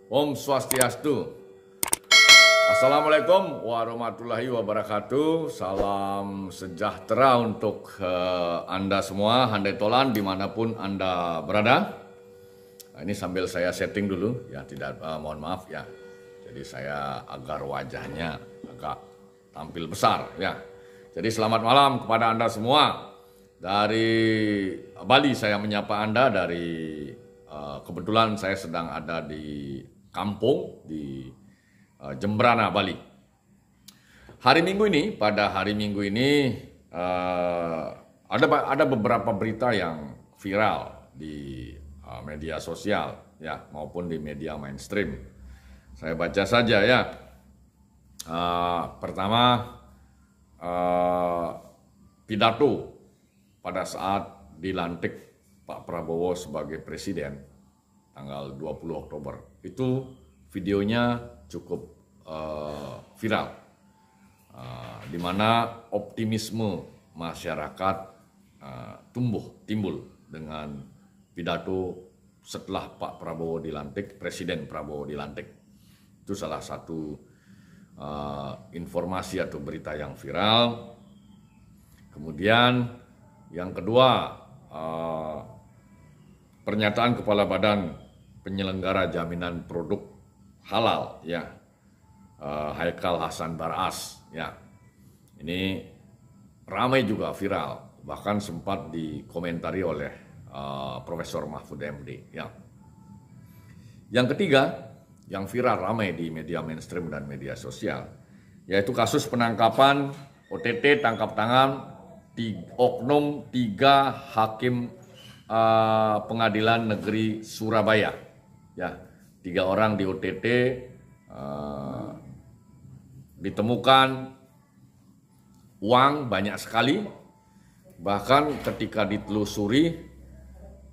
Om Swastiastu. Assalamualaikum warahmatullahi wabarakatuh. Salam sejahtera untuk Anda semua, handai tolan dimanapun Anda berada. Nah, ini sambil saya setting dulu, ya tidak mohon maaf ya. Jadi saya agar wajahnya agak tampil besar ya. Jadi selamat malam kepada Anda semua. Dari Bali saya menyapa Anda dari kebetulan saya sedang ada di kampung di Jembrana, Bali. Pada hari Minggu ini ada beberapa berita yang viral di media sosial ya maupun di media mainstream. Saya baca saja ya. Pertama, pidato pada saat dilantik Pak Prabowo sebagai presiden tanggal 20 Oktober. Itu videonya cukup viral. Di mana optimisme masyarakat timbul dengan pidato setelah Pak Prabowo dilantik, Presiden Prabowo dilantik. Itu salah satu informasi atau berita yang viral. Kemudian yang kedua, pernyataan Kepala Badan Penyelenggara Jaminan Produk Halal ya, Haikal Hasan Baras ya. Ini ramai juga viral, bahkan sempat dikomentari oleh Profesor Mahfud MD ya. Yang ketiga, yang viral ramai di media mainstream dan media sosial, yaitu kasus penangkapan OTT tangkap tangan oknum 3 hakim Pengadilan Negeri Surabaya. Ya, 3 orang di OTT ditemukan uang banyak sekali. Bahkan ketika ditelusuri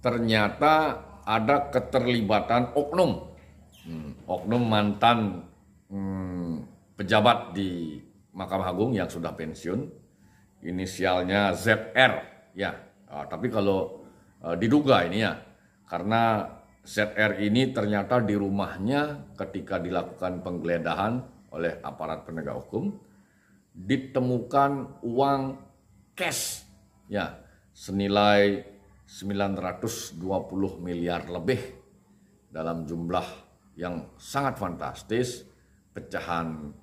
ternyata ada keterlibatan oknum mantan pejabat di Mahkamah Agung yang sudah pensiun. Inisialnya ZR ya, tapi kalau diduga ini ya, karena ZR ini ternyata di rumahnya ketika dilakukan penggeledahan oleh aparat penegak hukum ditemukan uang cash ya senilai 920 miliar lebih dalam jumlah yang sangat fantastis, pecahan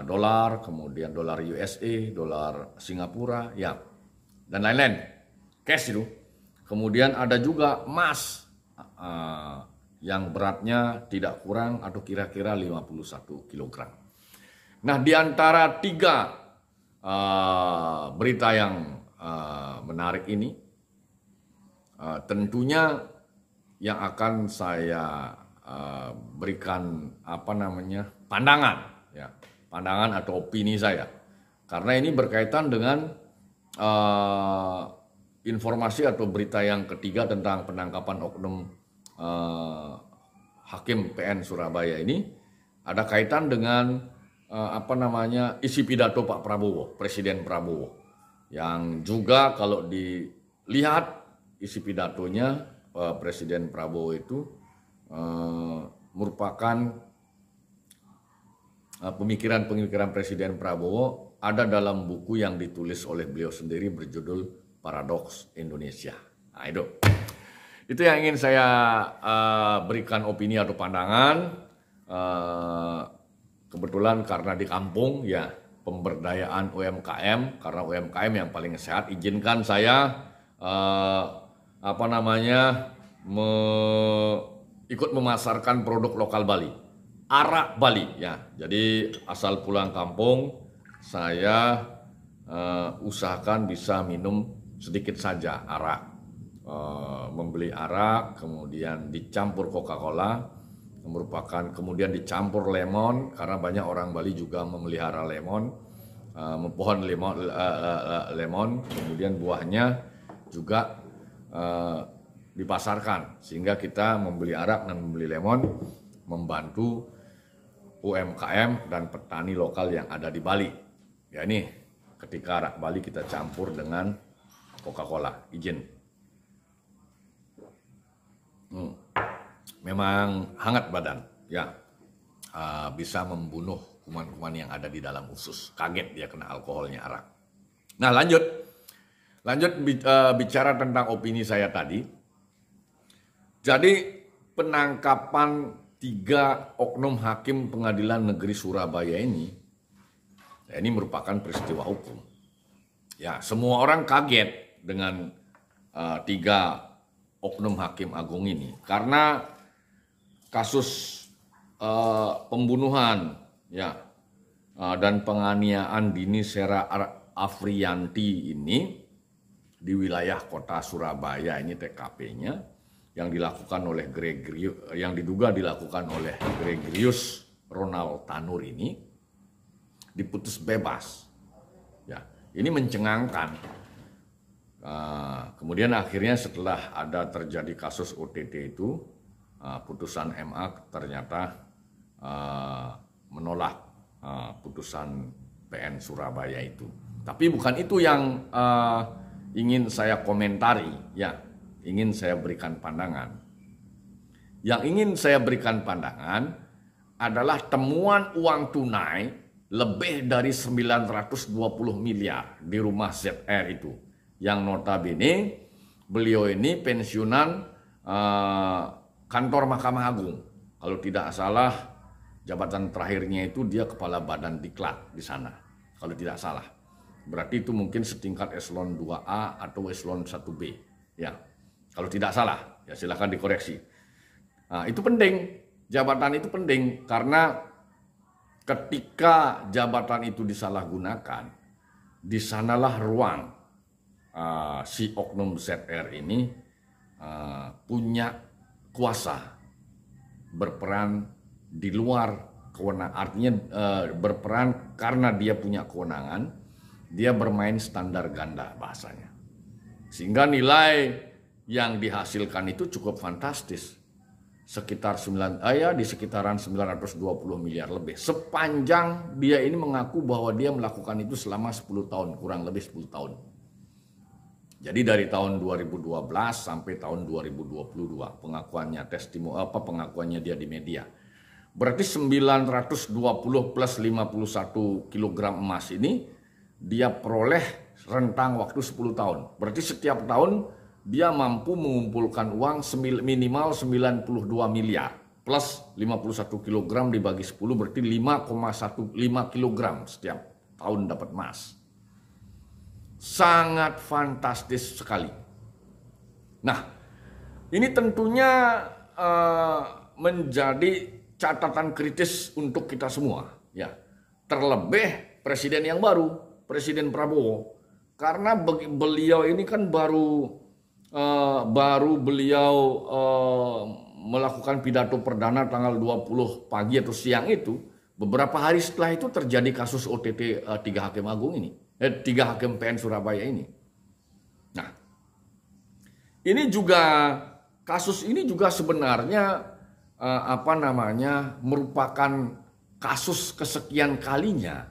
dolar, kemudian dolar USA, dolar Singapura, ya, dan lain-lain, cash itu. Kemudian ada juga emas yang beratnya tidak kurang atau kira-kira 51 kg. Nah, di antara 3 berita yang menarik ini, tentunya yang akan saya berikan pandangan atau opini saya, karena ini berkaitan dengan informasi atau berita yang ketiga tentang penangkapan oknum Hakim PN Surabaya ini ada kaitan dengan isi pidato Pak Prabowo, Presiden Prabowo, yang juga kalau dilihat isi pidatonya Presiden Prabowo itu merupakan pemikiran Presiden Prabowo ada dalam buku yang ditulis oleh beliau sendiri berjudul Paradoks Indonesia. Nah, itu yang ingin saya berikan opini atau pandangan. Kebetulan karena di kampung ya, pemberdayaan UMKM, karena UMKM yang paling sehat, izinkan saya ikut memasarkan produk lokal Bali. Arak Bali ya. Jadi asal pulang kampung saya usahakan bisa minum sedikit saja arak. Membeli arak kemudian dicampur Coca-Cola, kemudian dicampur lemon, karena banyak orang Bali juga memelihara lemon, pohon lemon, kemudian buahnya juga dipasarkan, sehingga kita membeli arak dan membeli lemon membantu UMKM dan petani lokal yang ada di Bali. Ya, ini ketika arak Bali kita campur dengan Coca-Cola. Izin. Memang hangat badan. ya bisa membunuh kuman-kuman yang ada di dalam usus. Kaget dia kena alkoholnya arak. Nah lanjut bicara tentang opini saya tadi. Jadi penangkapan 3 oknum hakim pengadilan negeri Surabaya ini merupakan peristiwa hukum. Ya, semua orang kaget dengan 3 oknum hakim agung ini karena kasus pembunuhan ya dan penganiayaan Dini Sera Afriyanti ini di wilayah kota Surabaya, ini TKP-nya yang dilakukan oleh diduga dilakukan oleh Gregorius Ronald Tanur ini diputus bebas. Ya, ini mencengangkan. Kemudian akhirnya setelah ada terjadi kasus OTT itu, putusan MA ternyata menolak putusan PN Surabaya itu. Tapi bukan itu yang ingin saya komentari, ya. Ingin saya berikan pandangan. Yang ingin saya berikan pandangan adalah temuan uang tunai lebih dari 920 miliar di rumah ZR itu. Yang notabene beliau ini pensiunan kantor Mahkamah Agung. Kalau tidak salah jabatan terakhirnya itu dia kepala badan diklat di sana. Kalau tidak salah. Berarti itu mungkin setingkat eselon 2A atau eselon 1B. Ya. Kalau tidak salah, ya silakan dikoreksi. Nah, itu penting, jabatan itu penting karena ketika jabatan itu disalahgunakan, di sanalah ruang si oknum ZR ini punya kuasa berperan di luar kewenangan, artinya berperan karena dia punya kewenangan, dia bermain standar ganda bahasanya. Sehingga nilai yang dihasilkan itu cukup fantastis, sekitar di sekitaran 920 miliar lebih, sepanjang dia ini mengaku bahwa dia melakukan itu selama 10 tahun, kurang lebih 10 tahun. Jadi dari tahun 2012 sampai tahun 2022 pengakuannya dia di media. Berarti 920 plus 51 kilogram emas ini dia peroleh rentang waktu 10 tahun. Berarti setiap tahun dia mampu mengumpulkan uang minimal 92 miliar plus 51 kilogram dibagi 10 berarti 5,15 kilogram setiap tahun dapat emas. Sangat fantastis sekali. Nah, ini tentunya menjadi catatan kritis untuk kita semua, ya. Terlebih presiden yang baru, Presiden Prabowo, karena beliau ini kan baru beliau melakukan pidato perdana tanggal 20 pagi atau siang itu. Beberapa hari setelah itu terjadi kasus OTT 3 hakim agung ini, 3 hakim PN Surabaya ini. Nah, ini juga kasus ini juga sebenarnya merupakan kasus kesekian kalinya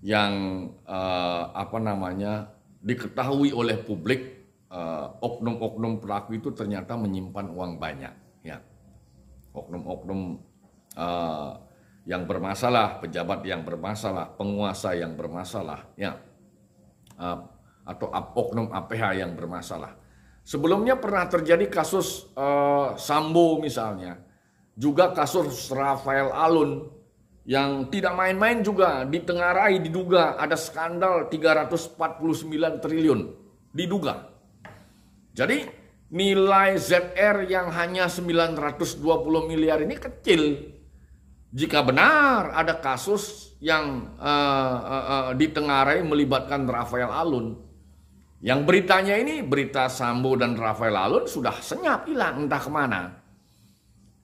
yang diketahui oleh publik. Oknum-oknum pelaku itu ternyata menyimpan uang banyak, ya. Oknum-oknum yang bermasalah, pejabat yang bermasalah, penguasa yang bermasalah, ya, atau oknum APH yang bermasalah. Sebelumnya pernah terjadi kasus Sambo misalnya, juga kasus Rafael Alun yang tidak main-main juga, ditengarai diduga ada skandal 349 triliun diduga. Jadi nilai ZR yang hanya 920 miliar ini kecil. Jika benar ada kasus yang ditengarai melibatkan Rafael Alun. Yang beritanya ini, berita Sambo dan Rafael Alun sudah senyap hilang entah kemana.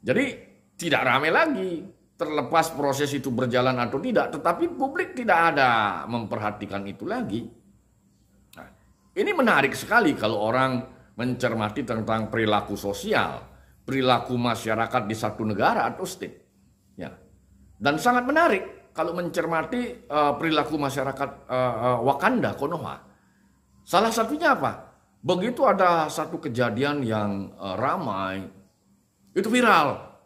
Jadi tidak ramai lagi, terlepas proses itu berjalan atau tidak. Tetapi publik tidak ada memperhatikan itu lagi. Nah, ini menarik sekali kalau orang mencermati tentang perilaku sosial, perilaku masyarakat di satu negara atau state. Ya. Dan sangat menarik kalau mencermati perilaku masyarakat Wakanda, Konoha. Salah satunya apa? Begitu ada satu kejadian yang ramai, itu viral.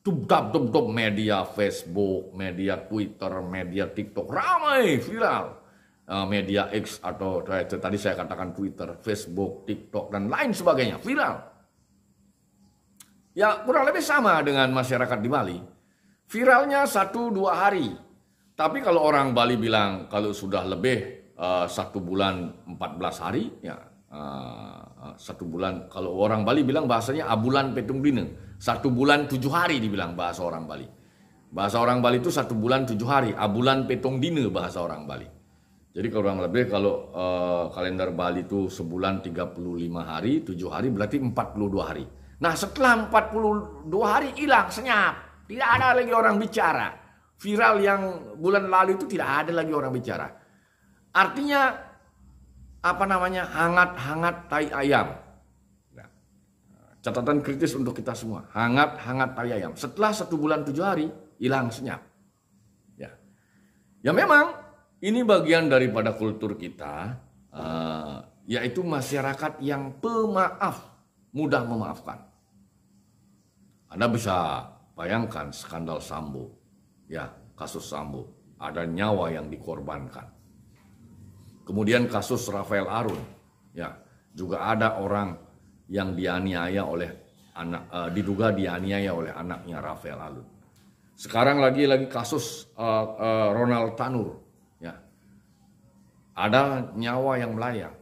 Tub media Facebook, media Twitter, media TikTok ramai viral. Media X atau tadi saya katakan Twitter, Facebook, TikTok dan lain sebagainya viral. Ya kurang lebih sama dengan masyarakat di Bali. Viralnya 1-2 hari. Tapi kalau orang Bali bilang kalau sudah lebih 1 bulan 14 hari, ya 1 bulan. Kalau orang Bali bilang bahasanya abulan petung dina. 1 bulan 7 hari dibilang bahasa orang Bali. Bahasa orang Bali itu 1 bulan 7 hari, abulan petung dina bahasa orang Bali. Jadi kurang lebih kalau kalender Bali itu sebulan 35 hari, 7 hari berarti 42 hari. Nah setelah 42 hari hilang senyap. Tidak ada lagi orang bicara. Viral yang bulan lalu itu tidak ada lagi orang bicara. Artinya hangat-hangat tai ayam. Nah, catatan kritis untuk kita semua. Hangat-hangat tai ayam. Setelah 1 bulan 7 hari hilang senyap. Ya memang. Ini bagian daripada kultur kita, yaitu masyarakat yang pemaaf, mudah memaafkan. Anda bisa bayangkan skandal Sambo, ya kasus Sambo, ada nyawa yang dikorbankan. Kemudian kasus Rafael Alun, ya juga ada orang yang dianiaya oleh diduga dianiaya oleh anaknya Rafael Alun. Sekarang lagi kasus Ronald Tanur. Ada nyawa yang melayang.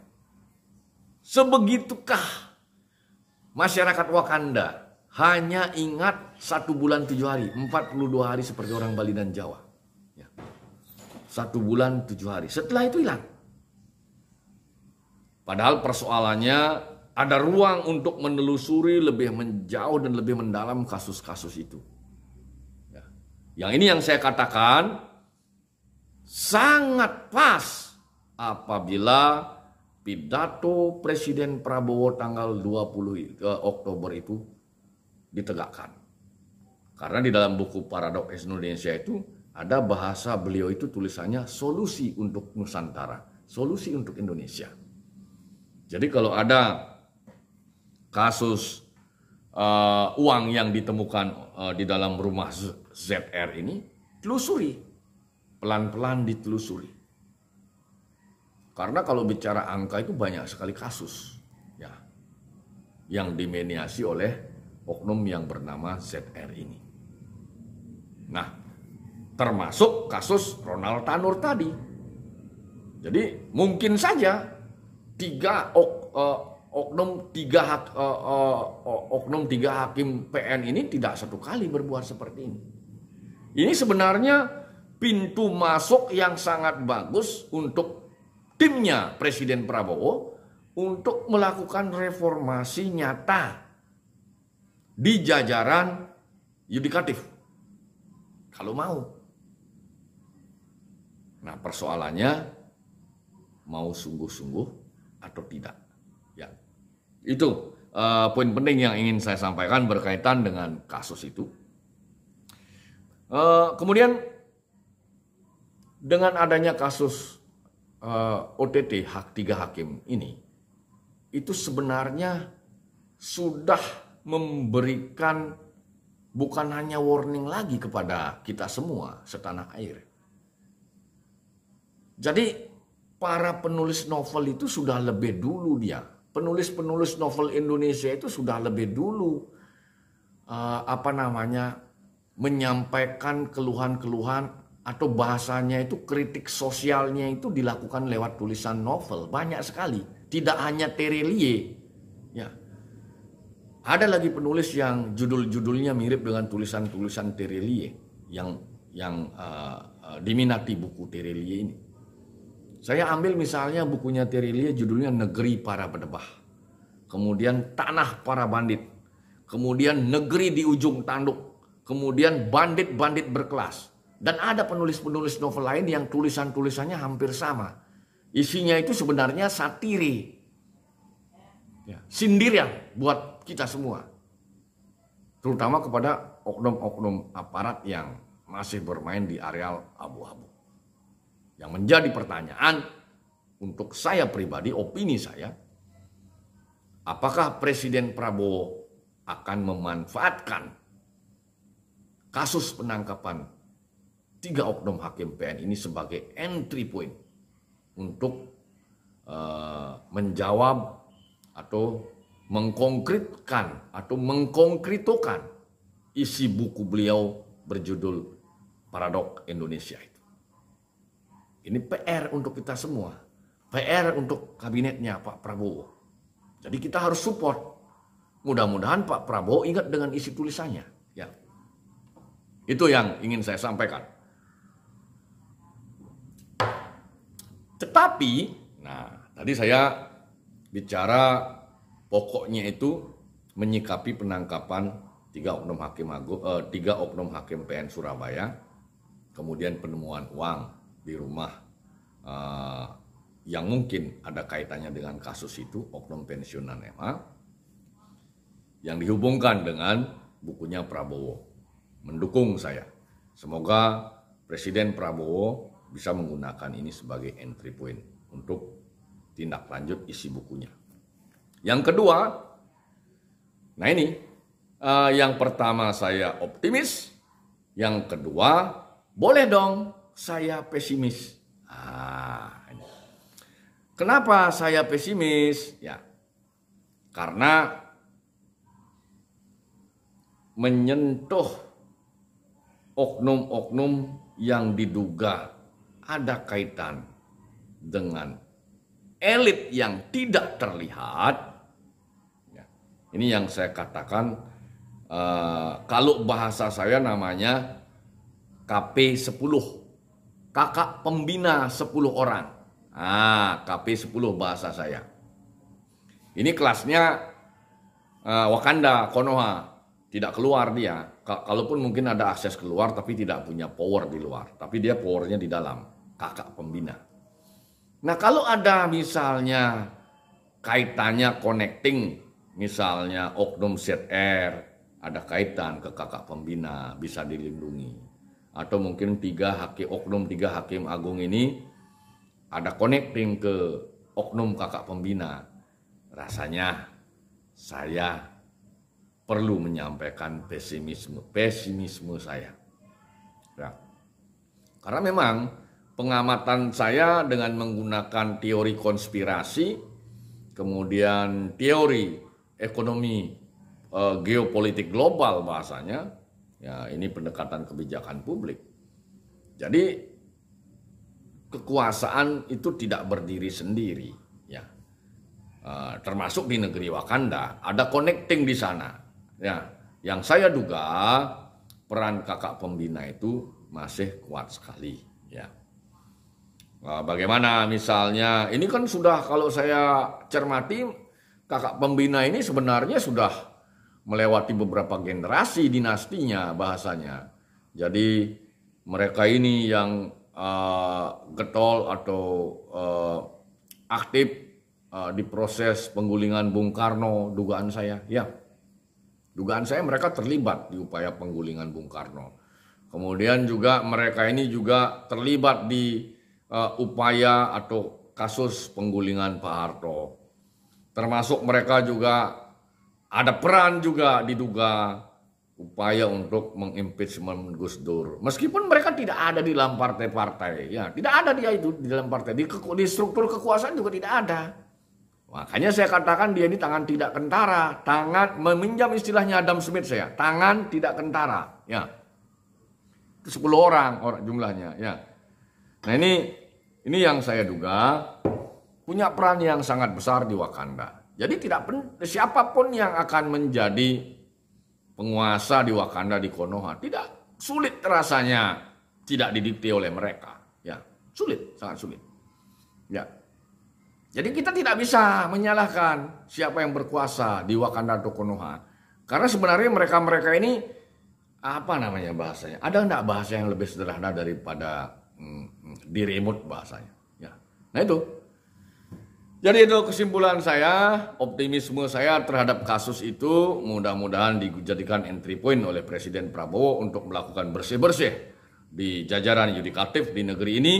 Sebegitukah masyarakat Wakanda hanya ingat 1 bulan 7 hari, 42 hari seperti orang Bali dan Jawa. 1 bulan 7 hari. Setelah itu hilang. Padahal persoalannya ada ruang untuk menelusuri lebih menjauh dan lebih mendalam kasus-kasus itu. Yang ini yang saya katakan sangat pas apabila pidato Presiden Prabowo tanggal 20 Oktober itu ditegakkan. Karena di dalam buku Paradoks Indonesia itu ada bahasa beliau itu tulisannya solusi untuk Nusantara, solusi untuk Indonesia. Jadi kalau ada kasus uang yang ditemukan di dalam rumah ZR ini, telusuri, pelan-pelan ditelusuri. Karena kalau bicara angka itu banyak sekali kasus ya yang dimediasi oleh oknum yang bernama ZR ini. Nah, termasuk kasus Ronald Tanur tadi. Jadi mungkin saja oknum tiga hakim PN ini tidak satu kali berbuat seperti ini. Ini sebenarnya pintu masuk yang sangat bagus untuk timnya Presiden Prabowo untuk melakukan reformasi nyata di jajaran yudikatif. Kalau mau. Nah, persoalannya mau sungguh-sungguh atau tidak. Ya. Itu poin penting yang ingin saya sampaikan berkaitan dengan kasus itu. Kemudian dengan adanya kasus OTT hak 3 hakim ini, itu sebenarnya sudah memberikan bukan hanya warning lagi kepada kita semua setanah air. Jadi para penulis novel itu sudah lebih dulu penulis-penulis novel Indonesia itu sudah lebih dulu menyampaikan keluhan-keluhan atau bahasanya itu kritik sosialnya itu dilakukan lewat tulisan novel. Banyak sekali. Tidak hanya Terelie. Ya. Ada lagi penulis yang judul-judulnya mirip dengan tulisan-tulisan Terelie yang diminati buku Terelie ini. Saya ambil misalnya bukunya Terelie judulnya Negeri Para Bedebah. Kemudian Tanah Para Bandit. Kemudian Negeri di Ujung Tanduk. Kemudian Bandit-Bandit Berkelas. Dan ada penulis-penulis novel lain yang tulisan-tulisannya hampir sama. Isinya itu sebenarnya satiri. Ya, sindiran buat kita semua. Terutama kepada oknum-oknum aparat yang masih bermain di areal abu-abu. Yang menjadi pertanyaan untuk saya pribadi, opini saya, apakah Presiden Prabowo akan memanfaatkan kasus penangkapan 3 oknum hakim PN ini sebagai entry point untuk menjawab atau mengkonkretkan atau mengkonkretokan isi buku beliau berjudul Paradok Indonesia itu. Ini PR untuk kita semua, PR untuk kabinetnya Pak Prabowo. Jadi kita harus support. Mudah-mudahan Pak Prabowo ingat dengan isi tulisannya. Ya, itu yang ingin saya sampaikan. Tetapi, nah tadi saya bicara pokoknya itu menyikapi penangkapan 3 oknum hakim PN Surabaya, kemudian penemuan uang di rumah yang mungkin ada kaitannya dengan kasus itu, oknum pensiunan MA, yang dihubungkan dengan bukunya Prabowo. Mendukung saya. Semoga Presiden Prabowo bisa menggunakan ini sebagai entry point untuk tindak lanjut isi bukunya. Yang kedua, nah ini, yang pertama saya optimis, yang kedua boleh dong saya pesimis. Ini. Kenapa saya pesimis? Ya, karena menyentuh oknum-oknum yang diduga ada kaitan dengan elit yang tidak terlihat. Ya, ini yang saya katakan, kalau bahasa saya namanya KP10, kakak pembina 10 orang. KP10 bahasa saya. Ini kelasnya Wakanda, Konoha, tidak keluar dia. Kalaupun mungkin ada akses keluar tapi tidak punya power di luar. Tapi dia powernya di dalam, kakak pembina. Nah kalau ada misalnya kaitannya connecting, misalnya oknum ZR, ada kaitan ke kakak pembina, bisa dilindungi. Atau mungkin oknum 3 hakim agung ini ada connecting ke oknum kakak pembina. Rasanya saya perlu menyampaikan pesimisme saya. Ya. Karena memang pengamatan saya dengan menggunakan teori konspirasi, kemudian teori ekonomi geopolitik global bahasanya, ya ini pendekatan kebijakan publik. Jadi kekuasaan itu tidak berdiri sendiri, ya. Termasuk di negeri Wakanda ada connecting di sana. Ya, yang saya duga peran kakak pembina itu masih kuat sekali. Ya. Bagaimana misalnya, ini kan sudah kalau saya cermati kakak pembina ini sebenarnya sudah melewati beberapa generasi dinastinya bahasanya. Jadi mereka ini yang getol atau aktif di proses penggulingan Bung Karno, dugaan saya, ya. Dugaan saya mereka terlibat di upaya penggulingan Bung Karno. Kemudian juga mereka ini juga terlibat di upaya atau kasus penggulingan Pak Harto. Termasuk mereka juga ada peran juga diduga upaya untuk mengimpeachment Gus Dur. Meskipun mereka tidak ada di dalam partai-partai, ya, tidak ada dia itu di dalam partai. Di struktur kekuasaan juga tidak ada. Makanya saya katakan dia ini tangan tidak kentara, tangan, meminjam istilahnya Adam Smith saya, tangan tidak kentara, ya. Itu 10 orang jumlahnya, ya. Nah ini yang saya duga punya peran yang sangat besar di Wakanda. Jadi siapapun yang akan menjadi penguasa di Wakanda, di Konoha, tidak sulit rasanya tidak didikte oleh mereka, ya. Sulit, sangat sulit, ya. Jadi kita tidak bisa menyalahkan siapa yang berkuasa di Wakanda atau Konoha. Karena sebenarnya mereka-mereka ini, apa namanya bahasanya? Ada enggak bahasa yang lebih sederhana daripada di remote bahasanya? Ya. Nah itu. Jadi itu kesimpulan saya, optimisme saya terhadap kasus itu mudah-mudahan dijadikan entry point oleh Presiden Prabowo untuk melakukan bersih-bersih di jajaran yudikatif di negeri ini.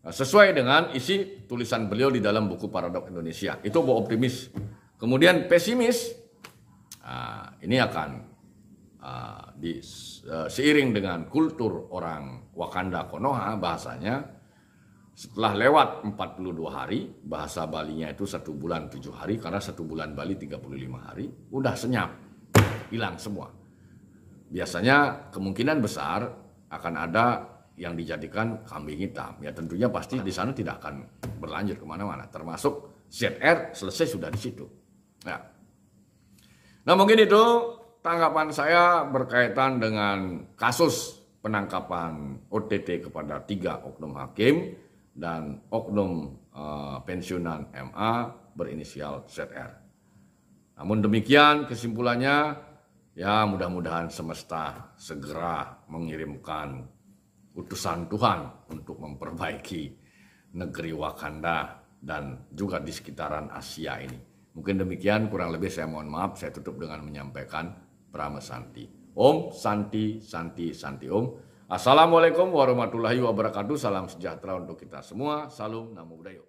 Sesuai dengan isi tulisan beliau di dalam buku Paradok Indonesia. Itu optimis. Kemudian pesimis, ini akan seiring dengan kultur orang Wakanda Konoha bahasanya, setelah lewat 42 hari, bahasa Balinya itu 1 bulan 7 hari, karena 1 bulan Bali 35 hari, udah senyap, hilang semua. Biasanya kemungkinan besar akan ada yang dijadikan kambing hitam. Ya tentunya pasti di sana tidak akan berlanjut kemana-mana, termasuk ZR selesai sudah di situ. Nah mungkin itu tanggapan saya berkaitan dengan kasus penangkapan OTT kepada 3 oknum hakim dan oknum pensiunan MA berinisial ZR. Namun demikian kesimpulannya, ya mudah-mudahan semesta segera mengirimkan utusan Tuhan untuk memperbaiki negeri Wakanda dan juga di sekitaran Asia ini. Mungkin demikian, kurang lebih saya mohon maaf, saya tutup dengan menyampaikan Prama Santi. Om Santi, Santi, Santi Om. Assalamualaikum warahmatullahi wabarakatuh. Salam sejahtera untuk kita semua. Salam Namo Buddhaya.